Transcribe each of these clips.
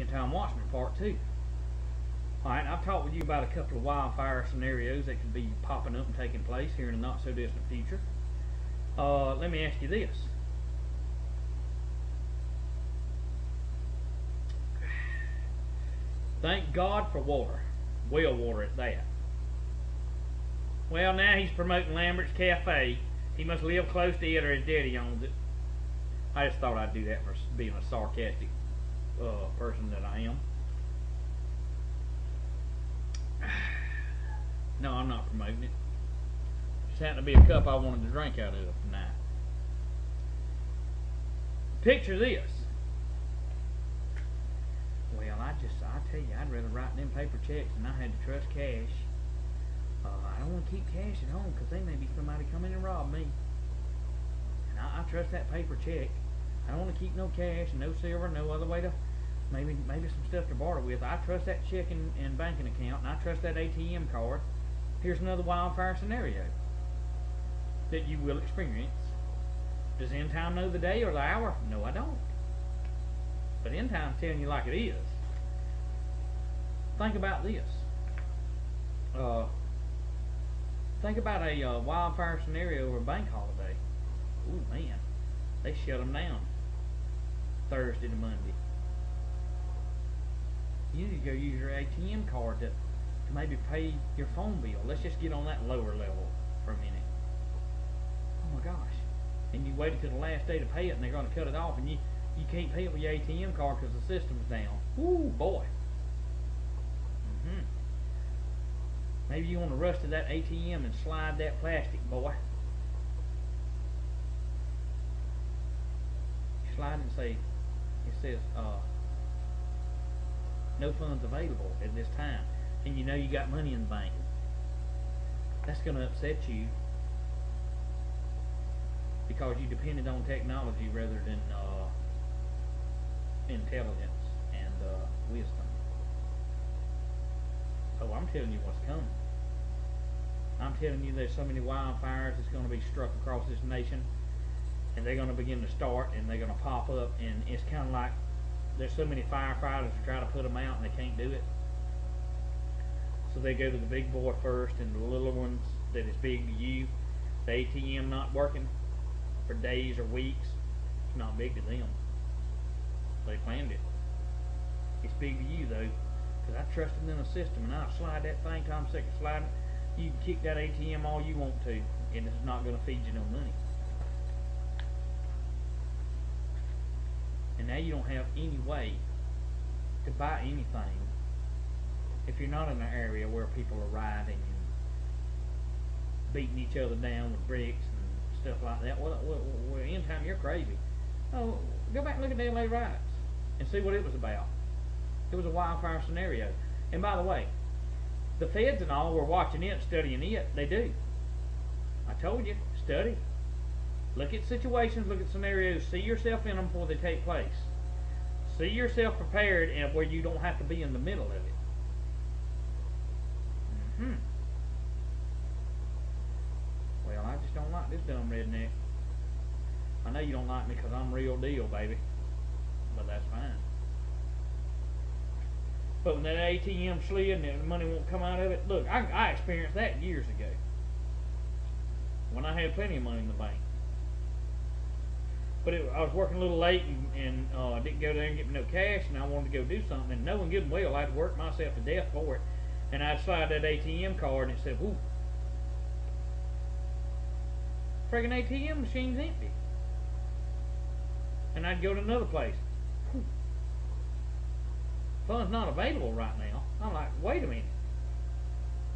End Time Watchman Part 2. Alright, I've talked with you about a couple of wildfire scenarios that could be popping up and taking place here in the not so distant future. Let me ask you this. Thank God for water. Well water at that. Well, now he's promoting Lambert's Cafe. He must live close to it or his daddy owns it. I just thought I'd do that for being a sarcastic person that I am. No, I'm not promoting it. Just happened to be a cup I wanted to drink out of tonight. Picture this. Well, I tell you, I'd rather write them paper checks than I had to trust cash. I don't want to keep cash at home because they may be somebody come in and rob me. And I trust that paper check. I don't want to keep no cash, no silver, no other way to, maybe some stuff to barter with. I trust that checking and banking account, and I trust that ATM card. Here's another wildfire scenario that you will experience. Does End Time know the day or the hour? No, I don't. But End Time's telling you like it is. Think about this. Think about a wildfire scenario over a bank holiday. Ooh, man. They shut them down Thursday to Monday. You need to go use your ATM card to maybe pay your phone bill. Let's just get on that lower level for a minute. Oh my gosh. And you wait until the last day to pay it and they're going to cut it off and you can't pay it with your ATM card because the system's down. Ooh, boy. Maybe you want to rush to that ATM and slide that plastic, boy. Slide and say, it says, no funds available at this time. And you know you got money in the bank. That's going to upset you because you depended on technology rather than intelligence and wisdom. Oh, I'm telling you what's coming. I'm telling you there's so many wildfires that's going to be struck across this nation, and they're going to begin to start, and they're going to pop up, and it's kind of like there's so many firefighters to try to put them out, and they can't do it. So they go to the big boy first, and the little ones that is big to you, the ATM not working for days or weeks, it's not big to them. They planned it. It's big to you, though. I trusted in the system, and I'll slide that thing till I'm sick of sliding. You can kick that ATM all you want to, and it's not going to feed you no money. And now you don't have any way to buy anything if you're not in an area where people are rioting and beating each other down with bricks and stuff like that. Well, End Time, you're crazy. Oh, go back and look at the LA riots and see what it was about. It was a wildfire scenario. And by the way, the feds and all were watching it, studying it. They do. I told you, study. Look at situations, look at scenarios, see yourself in them before they take place. See yourself prepared and where you don't have to be in the middle of it. Well, I just don't like this dumb redneck. I know you don't like me because I'm real deal, baby. But that's fine. But when that ATM slid and the money won't come out of it, look, I experienced that years ago when I had plenty of money in the bank. But I was working a little late and didn't go there and get me no cash, and I wanted to go do something, and knowing good and well I had to work myself to death for it, and I'd slide that ATM card and it said, whoo, friggin' ATM machine's empty. And I'd go to another place. Whew. Funds not available right now. I'm like, wait a minute.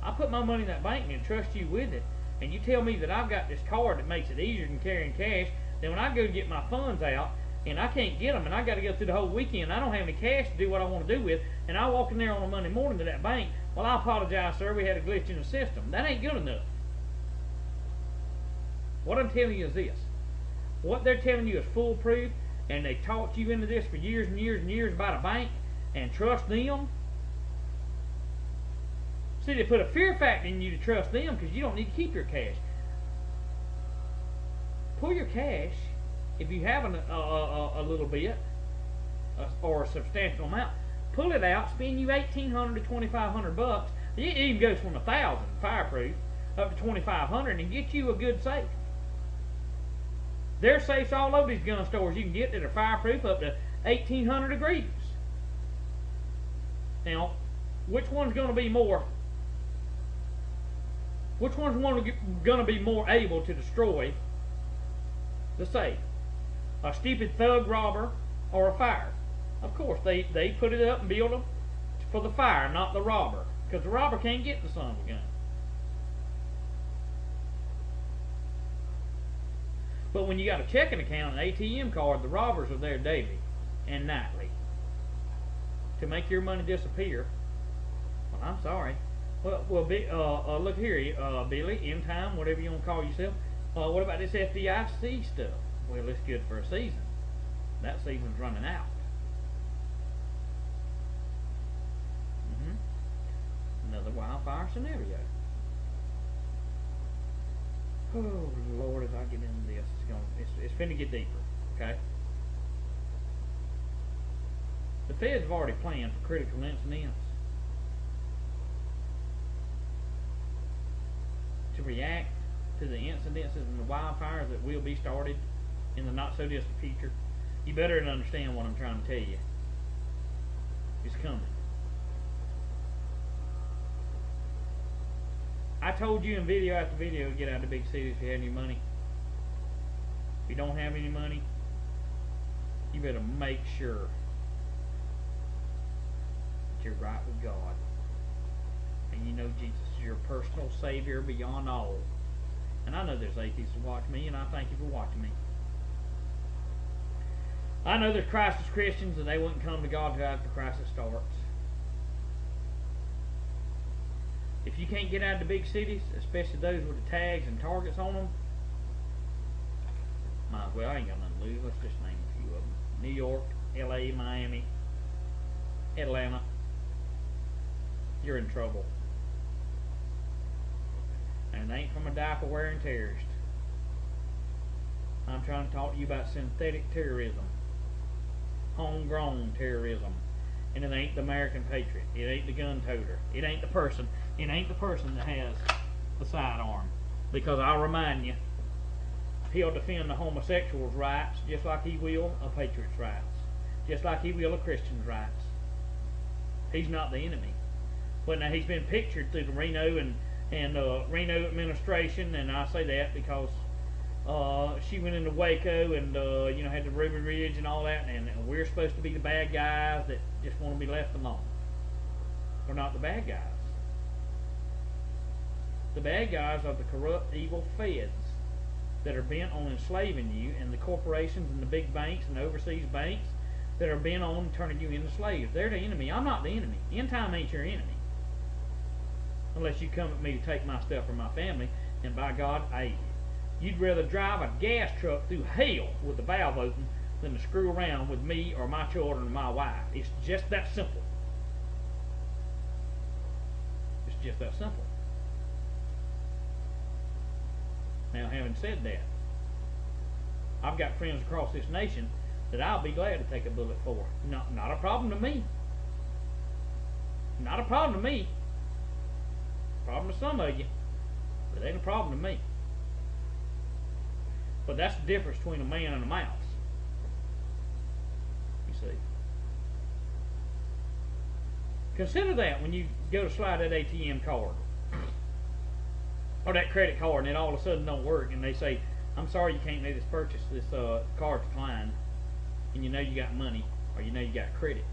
I put my money in that bank and trust you with it, and you tell me that I've got this card that makes it easier than carrying cash. Then when I go get my funds out and I can't get them and I got to go through the whole weekend, I don't have any cash to do what I want to do with, and I walk in there on a Monday morning to that bank. Well, I apologize, sir. We had a glitch in the system. That ain't good enough. What I'm telling you is this. What they're telling you is foolproof, and they taught you into this for years and years and years about a bank. And trust them. See, they put a fear factor in you to trust them because you don't need to keep your cash. Pull your cash if you have a little bit or a substantial amount. pull it out, spend you $1,800 to $2,500. It even goes from 1,000 fireproof up to 2,500 and get you a good safe. There's safes all over these gun stores you can get that are fireproof up to 1,800 degrees. Now, which one's going to be more? Which one's going to be more able to destroy the safe? A stupid thug robber or a fire? Of course, they put it up and build them for the fire, not the robber, because the robber can't get the son of a gun. But when you got a checking account, an ATM card, the robbers are there daily and nightly to make your money disappear. Well, I'm sorry. Well, look here, Billy, in time, whatever you want to call yourself. What about this FDIC stuff? Well, it's good for a season. That season's running out. Another wildfire scenario. Oh Lord, as I get into this, it's finna get deeper. Okay. The feds have already planned for critical incidents to react to the incidences and the wildfires that will be started in the not so distant future. You better understand what I'm trying to tell you. It's coming. I told you in video after video to get out of the big cities if you had any money. If you don't have any money, you better make sure that you're right with God. And you know Jesus is your personal Savior beyond all. And I know there's atheists who watch me, and I thank you for watching me. I know there's Christless Christians, and they wouldn't come to God until after the crisis starts. If you can't get out of the big cities, especially those with the tags and targets on them, might as well, I ain't got nothing to lose. Let's just name a few of them. New York, LA, Miami, Atlanta. You're in trouble. And it ain't from a diaper wearing terrorist. I'm trying to talk to you about synthetic terrorism. Homegrown terrorism. And it ain't the American patriot. It ain't the gun toter. It ain't the person. It ain't the person that has the sidearm. Because I'll remind you, he'll defend the homosexual's rights just like he will a patriot's rights. Just like he will a Christian's rights. He's not the enemy. But now he's been pictured through the Reno and Reno administration, and I say that because she went into Waco and had the Ruby Ridge and all that, and we're supposed to be the bad guys that just want to be left alone. We're not the bad guys. The bad guys are the corrupt, evil feds that are bent on enslaving you, and the corporations and the big banks and the overseas banks that are bent on turning you into slaves. They're the enemy. I'm not the enemy. End time ain't your enemy. Unless you come at me to take my stuff from my family, and by God, I hate you. You'd rather drive a gas truck through hell with the valve open than to screw around with me or my children or my wife. It's just that simple. It's just that simple. Now, having said that, I've got friends across this nation that I'll be glad to take a bullet for. Not a problem to me. Not a problem to me. Problem to some of you, but it ain't a problem to me. But that's the difference between a man and a mouse. You see. Consider that when you go to slide that ATM card or that credit card, and it all of a sudden don't work, and they say, "I'm sorry, you can't make this purchase. This card declined," and you know you got money or you know you got credit,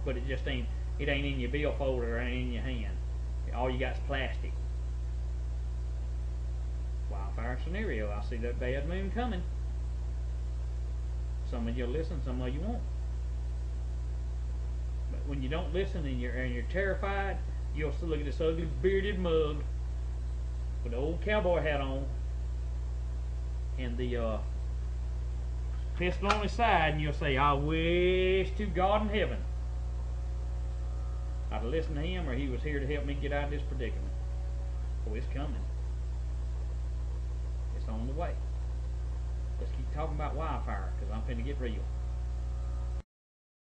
but it just ain't. It ain't in your bill folder or ain't in your hand. All you got is plastic. Wildfire scenario. I see that bad moon coming. Some of you listen, some of you won't. But when you don't listen and you're terrified, you'll still look at this ugly bearded mug with the old cowboy hat on and the pistol on his side, and you'll say, "I wish to God in heaven I'd have listened to him, or he was here to help me get out of this predicament." Oh, it's coming. It's on the way. Let's keep talking about wildfire, because I'm finna get real.